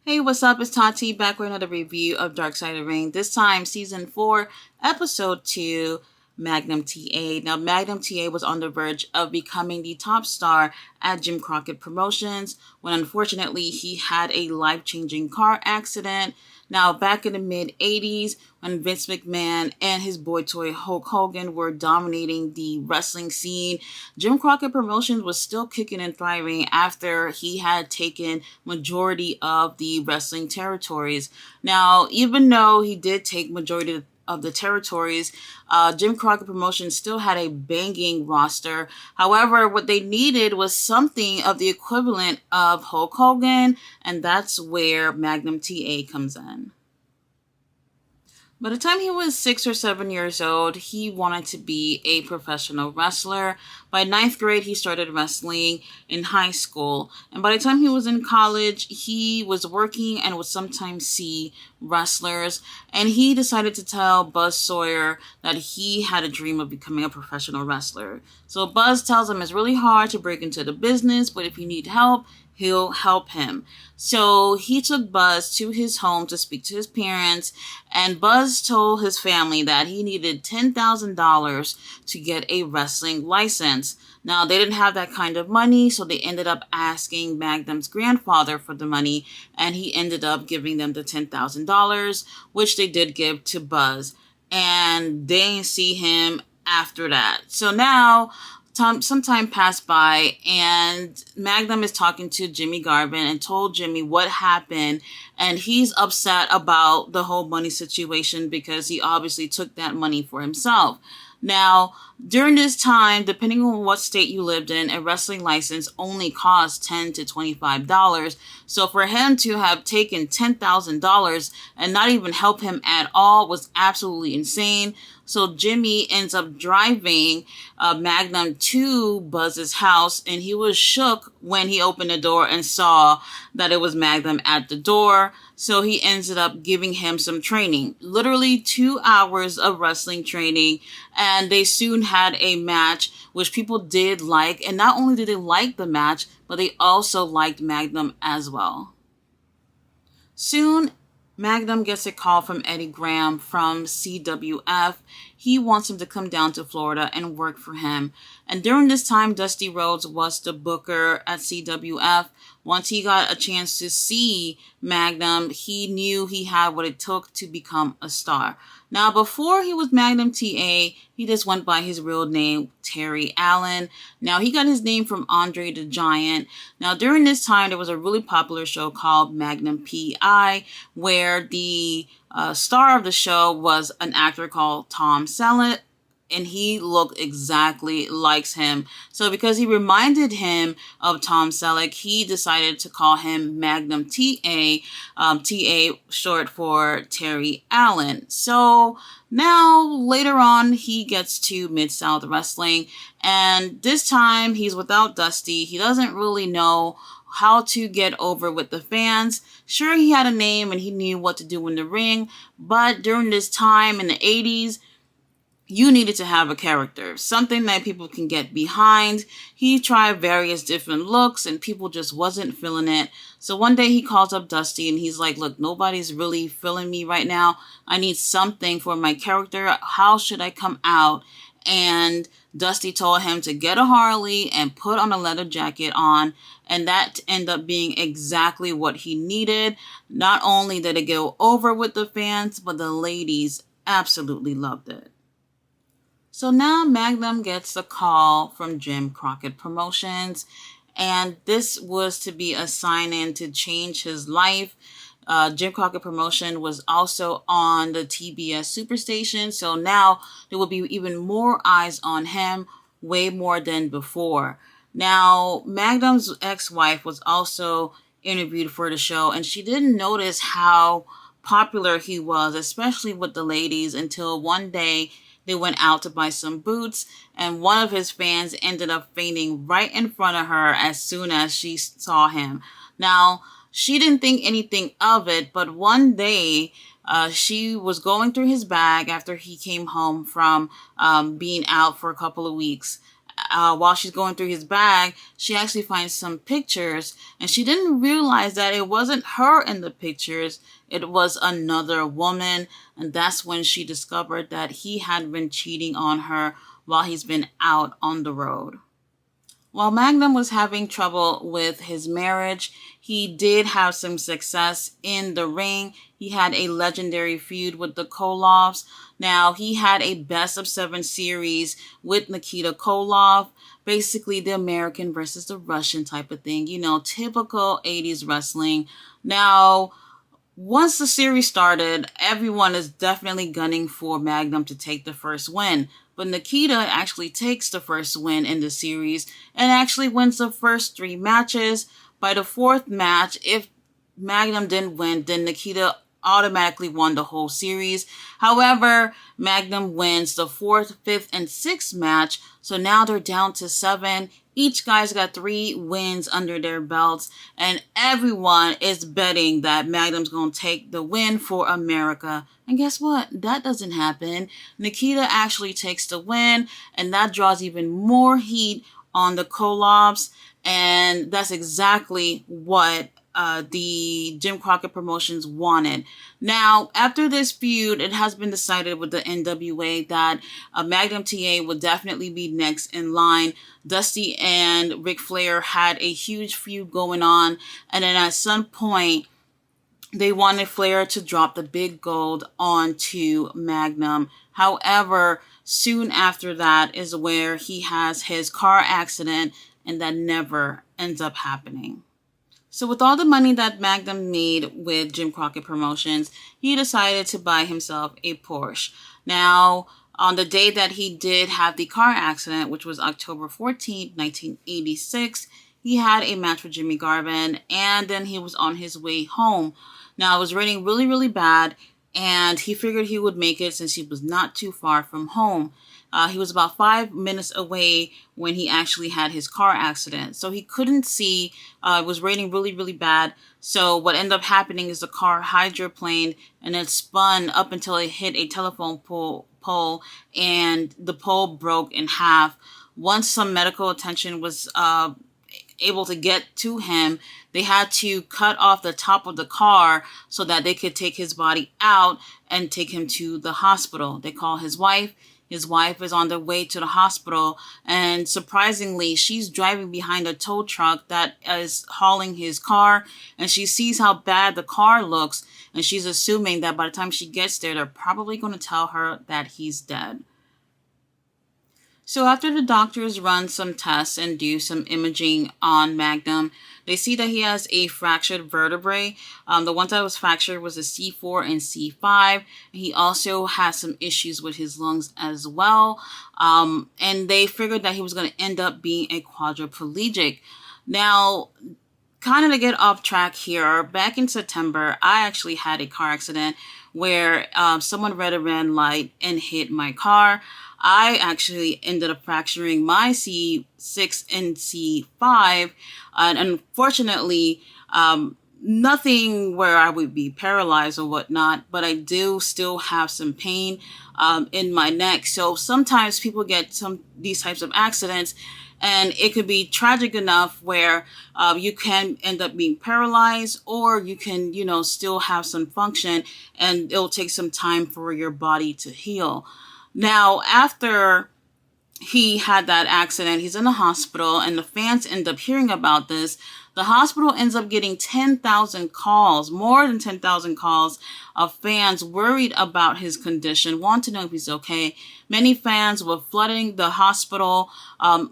Hey, what's up? It's Tati back with another review of Dark Side of the Ring. This time, Season 4, Episode 2, Magnum TA. Now, Magnum TA was on the verge of becoming the top star at Jim Crockett Promotions when unfortunately he had a life-changing car accident. Now, back in the mid-80s, when Vince McMahon and his boy toy Hulk Hogan were dominating the wrestling scene, Jim Crockett Promotions was still kicking and thriving after he had taken majority of the wrestling territories. Now, even though he did take majority of the territories, Jim Crockett Promotions still had a banging roster. However, what they needed was something of the equivalent of Hulk Hogan, and that's where Magnum TA comes in. By the time he was 6 or 7 years old, he wanted to be a professional wrestler. By ninth grade, he started wrestling in high school. And by the time he was in college, he was working and would sometimes see wrestlers. And he decided to tell Buzz Sawyer that he had a dream of becoming a professional wrestler. So Buzz tells him it's really hard to break into the business, but if you need help, he'll help him. So he took Buzz to his home to speak to his parents, and Buzz told his family that he needed $10,000 to get a wrestling license. Now, they didn't have that kind of money, so they ended up asking Magnum's grandfather for the money, and he ended up giving them the $10,000, which they did give to Buzz. And they didn't see him after that. So now some time passed by, and Magnum is talking to Jimmy Garvin and told Jimmy what happened, and he's upset about the whole money situation because he obviously took that money for himself. Now, during this time, depending on what state you lived in, a wrestling license only cost $10 to $25. So for him to have taken $10,000 and not even help him at all was absolutely insane. So Jimmy ends up driving Magnum to Buzz's house, and he was shook when he opened the door and saw that it was Magnum at the door. So he ended up giving him some training, literally 2 hours of wrestling training, and they soon had a match, which people did like. And not only did they like the match, but they also liked Magnum as well. Soon, Magnum gets a call from Eddie Graham from CWF. He wants him to come down to Florida and work for him. And during this time, Dusty Rhodes was the booker at CWF. Once he got a chance to see Magnum, he knew he had what it took to become a star. Now, before he was Magnum TA, he just went by his real name, Terry Allen. Now, he got his name from Andre the Giant. Now, during this time, there was a really popular show called Magnum PI, where the star of the show was an actor called Tom Selleck, and he looked exactly like him. So because he reminded him of Tom Selleck, he decided to call him Magnum TA, TA short for Terry Allen. So now, later on, he gets to Mid-South Wrestling, and this time he's without Dusty. He doesn't really know how to get over with the fans. Sure, he had a name and he knew what to do in the ring, but during this time in the 80s, you needed to have a character, something that people can get behind. He tried various different looks and people just wasn't feeling it. So one day he calls up Dusty and he's like, look, nobody's really feeling me right now. I need something for my character. How should I come out? And Dusty told him to get a Harley and put on a leather jacket on. And that ended up being exactly what he needed. Not only did it go over with the fans, but the ladies absolutely loved it. So now Magnum gets a call from Jim Crockett Promotions, and this was to be a sign-in to change his life. Jim Crockett Promotion was also on the TBS Superstation, so now there will be even more eyes on him, way more than before. Now, Magnum's ex-wife was also interviewed for the show, and she didn't notice how popular he was, especially with the ladies, until one day they went out to buy some boots, and one of his fans ended up fainting right in front of her as soon as she saw him. Now, she didn't think anything of it, but one day she was going through his bag after he came home from being out for a couple of weeks while she's going through his bag, she actually finds some pictures, and she didn't realize that it wasn't her in the pictures. It was another woman, and that's when she discovered that he had been cheating on her while he's been out on the road. While Magnum was having trouble with his marriage, he did have some success in the ring. He had a legendary feud with the Koloffs. Now, he had a best of 7 series with Nikita Koloff, basically the American versus the Russian type of thing, typical 80s wrestling. Now, once the series started, everyone is definitely gunning for Magnum to take the first win. But Nikita actually takes the first win in the series and actually wins the first 3 matches. By the 4th match, if Magnum didn't win, then Nikita automatically won the whole series. However, Magnum wins the 4th, 5th, and 6th match. So now they're down to 7. Each guy's got 3 wins under their belts, and everyone is betting that Magnum's going to take the win for America. And guess what? That doesn't happen. Nikita actually takes the win, and that draws even more heat on the Koloffs, and that's exactly what the Jim Crockett Promotions wanted. Now, after this feud, it has been decided with the NWA that Magnum TA would definitely be next in line. Dusty and Ric Flair had a huge feud going on, and then at some point, they wanted Flair to drop the big gold onto Magnum. However, soon after that is where he has his car accident, and that never ends up happening. So with all the money that Magnum made with Jim Crockett Promotions, he decided to buy himself a Porsche. Now, on the day that he did have the car accident, which was October 14th, 1986, he had a match with Jimmy Garvin, and then he was on his way home. Now, it was raining really, really bad, and he figured he would make it since he was not too far from home. He was about 5 minutes away when he actually had his car accident. So he couldn't see. It was raining really, really bad. So what ended up happening is the car hydroplaned and it spun up until it hit a telephone pole, and the pole broke in half. Once some medical attention was able to get to him, they had to cut off the top of the car so that they could take his body out and take him to the hospital. They call his wife. His wife is on their way to the hospital, and surprisingly, she's driving behind a tow truck that is hauling his car, and she sees how bad the car looks, and she's assuming that by the time she gets there, they're probably going to tell her that he's dead. So after the doctors run some tests and do some imaging on Magnum, they see that he has a fractured vertebrae. The one that was fractured was a C4 and C5. He also has some issues with his lungs as well. And they figured that he was going to end up being a quadriplegic. Now, kind of to get off track here, back in September, I actually had a car accident where someone red a red light and hit my car. I actually ended up fracturing my C6 and C5. And unfortunately, nothing where I would be paralyzed or whatnot, but I do still have some pain in my neck. So sometimes people get these types of accidents, and it could be tragic enough where you can end up being paralyzed, or you can, still have some function, and it'll take some time for your body to heal. Now, after he had that accident, he's in the hospital, and the fans end up hearing about this. The hospital ends up getting 10,000 calls, more than 10,000 calls of fans worried about his condition, want to know if he's okay. Many fans were flooding the hospital.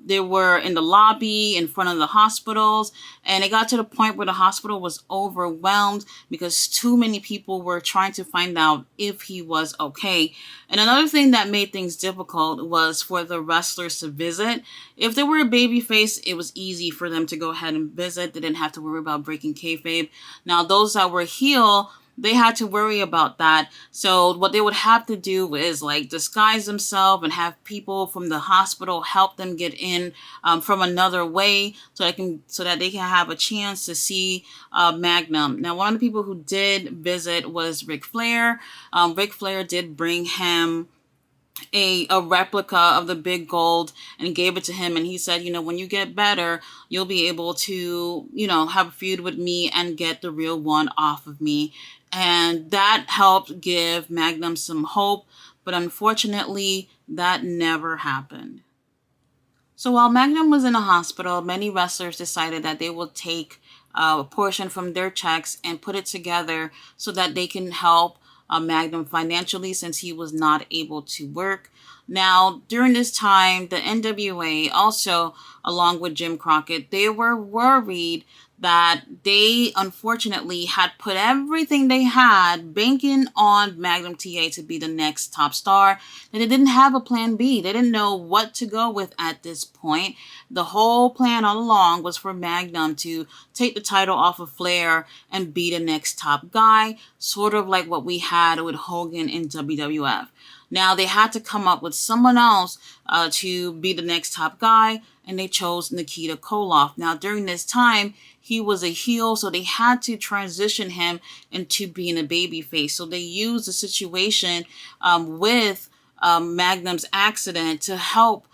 They were in the lobby in front of the hospitals, and it got to the point where the hospital was overwhelmed because too many people were trying to find out if he was okay. And another thing that made things difficult was for the wrestlers to visit. If they were a babyface, it was easy for them to go ahead and visit. They didn't have to worry about breaking kayfabe. Now, those that were heel, they had to worry about that. So what they would have to do is disguise themselves and have people from the hospital help them get in from another way so that they can have a chance to see Magnum. Now, one of the people who did visit was Ric Flair. Ric Flair did bring him a replica of the big gold and gave it to him. And he said, when you get better, you'll be able to, have a feud with me and get the real one off of me. And that helped give Magnum some hope. But unfortunately, that never happened. So while Magnum was in a hospital, many wrestlers decided that they will take a portion from their checks and put it together so that they can help Magnum financially since he was not able to work. Now, during this time, the NWA also, along with Jim Crockett, they were worried that they unfortunately had put everything they had banking on Magnum TA to be the next top star, and they didn't have a plan B. They didn't know what to go with at this point. The whole plan all along was for Magnum to take the title off of Flair and be the next top guy, sort of like what we had with Hogan in WWF. Now, they had to come up with someone else to be the next top guy, and they chose Nikita Koloff. Now, during this time, he was a heel, so they had to transition him into being a babyface. So they used the situation with Magnum's accident to help,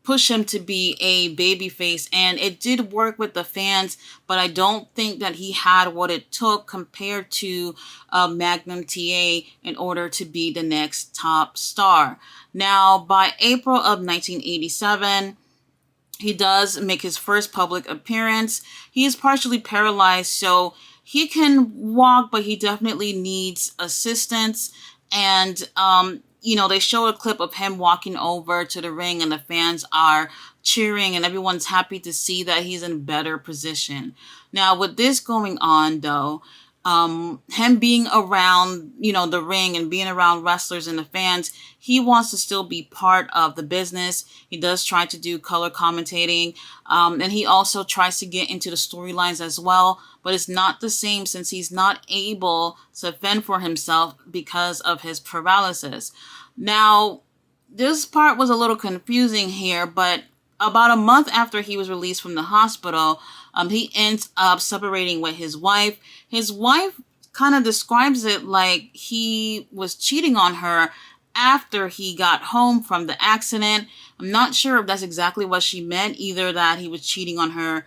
push him to be a babyface. And it did work with the fans, but I don't think that he had what it took compared to Magnum TA in order to be the next top star. Now, by April of 1987, he does make his first public appearance. He is partially paralyzed, so he can walk, but he definitely needs assistance. And, they show a clip of him walking over to the ring, and the fans are cheering, and everyone's happy to see that he's in better position. Now, with this going on, though, him being around, the ring and being around wrestlers and the fans, he wants to still be part of the business. He does try to do color commentating, and he also tries to get into the storylines as well, but it's not the same since he's not able to fend for himself because of his paralysis. Now, this part was a little confusing here, but about a month after he was released from the hospital, he ends up separating with his wife. His wife kind of describes it like he was cheating on her after he got home from the accident. I'm not sure if that's exactly what she meant, either that he was cheating on her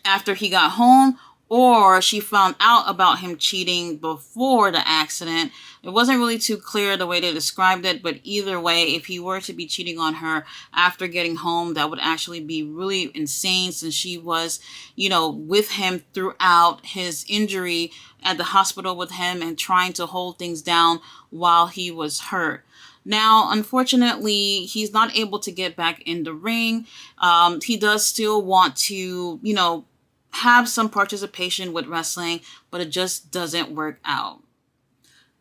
after he got home, or she found out about him cheating before the accident. It wasn't really too clear the way they described it, but either way, if he were to be cheating on her after getting home, that would actually be really insane since she was, with him throughout his injury at the hospital with him and trying to hold things down while he was hurt. Now, unfortunately, he's not able to get back in the ring. He does still want to, have some participation with wrestling, but it just doesn't work out.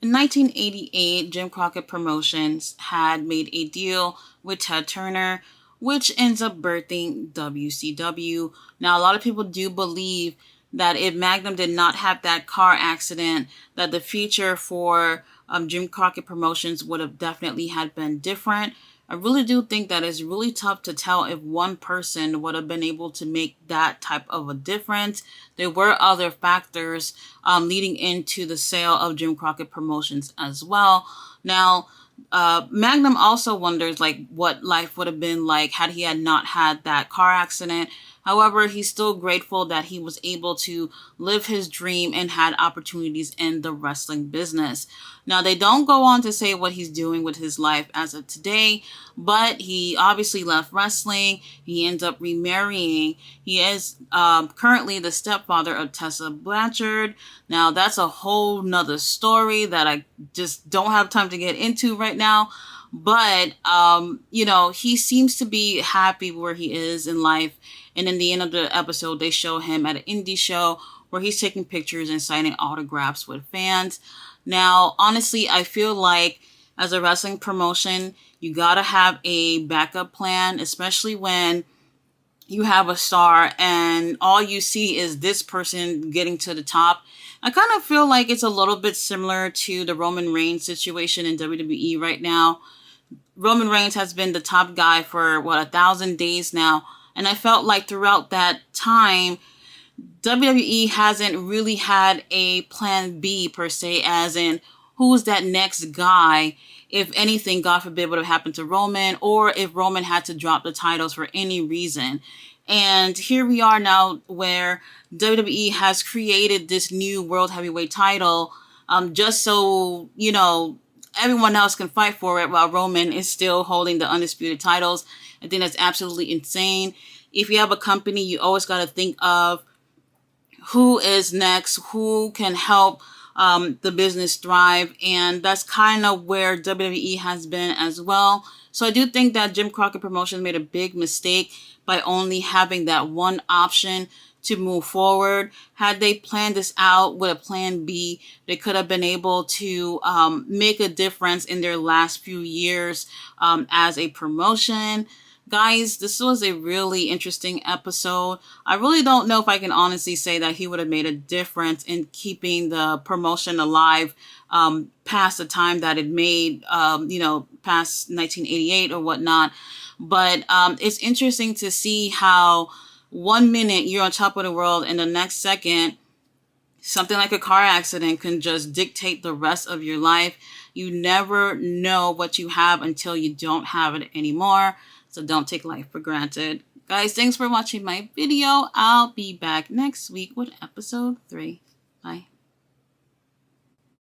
In 1988, Jim Crockett Promotions had made a deal with Ted Turner, which ends up birthing WCW. Now, a lot of people do believe that if Magnum did not have that car accident, that the future for Jim Crockett Promotions would have definitely had been different. I really do think that it's really tough to tell if one person would have been able to make that type of a difference. There were other factors leading into the sale of Jim Crockett Promotions as well. Now, Magnum also wonders what life would have been like had he had not had that car accident. However, he's still grateful that he was able to live his dream and had opportunities in the wrestling business. Now, they don't go on to say what he's doing with his life as of today, but he obviously left wrestling. He ends up remarrying. He is currently the stepfather of Tessa Blanchard. Now, that's a whole nother story that I just don't have time to get into right now. But, he seems to be happy where he is in life. And in the end of the episode, they show him at an indie show where he's taking pictures and signing autographs with fans. Now, honestly, I feel like as a wrestling promotion, you gotta have a backup plan, especially when you have a star and all you see is this person getting to the top. I kind of feel like it's a little bit similar to the Roman Reigns situation in WWE right now. Roman Reigns has been the top guy for 1,000 days now. And I felt like throughout that time, WWE hasn't really had a plan B per se, as in who's that next guy if anything, God forbid, would have happened to Roman, or if Roman had to drop the titles for any reason. And here we are now where WWE has created this new World Heavyweight title just so, you know, everyone else can fight for it while Roman is still holding the undisputed titles. I think that's absolutely insane. If you have a company, you always got to think of who is next, who can help the business thrive. And that's kind of where WWE has been as well. So I do think that Jim Crockett Promotions made a big mistake by only having that one option to move forward. Had they planned this out with a plan B, they could have been able to make a difference in their last few years as a promotion. Guys, this was a really interesting episode. I really don't know if I can honestly say that he would have made a difference in keeping the promotion alive past the time that it made, past 1988 or whatnot. But it's interesting to see how 1 minute you're on top of the world and the next second, something like a car accident can just dictate the rest of your life. You never know what you have until you don't have it anymore. So don't take life for granted. Guys, thanks for watching my video. I'll be back next week with episode 3. Bye.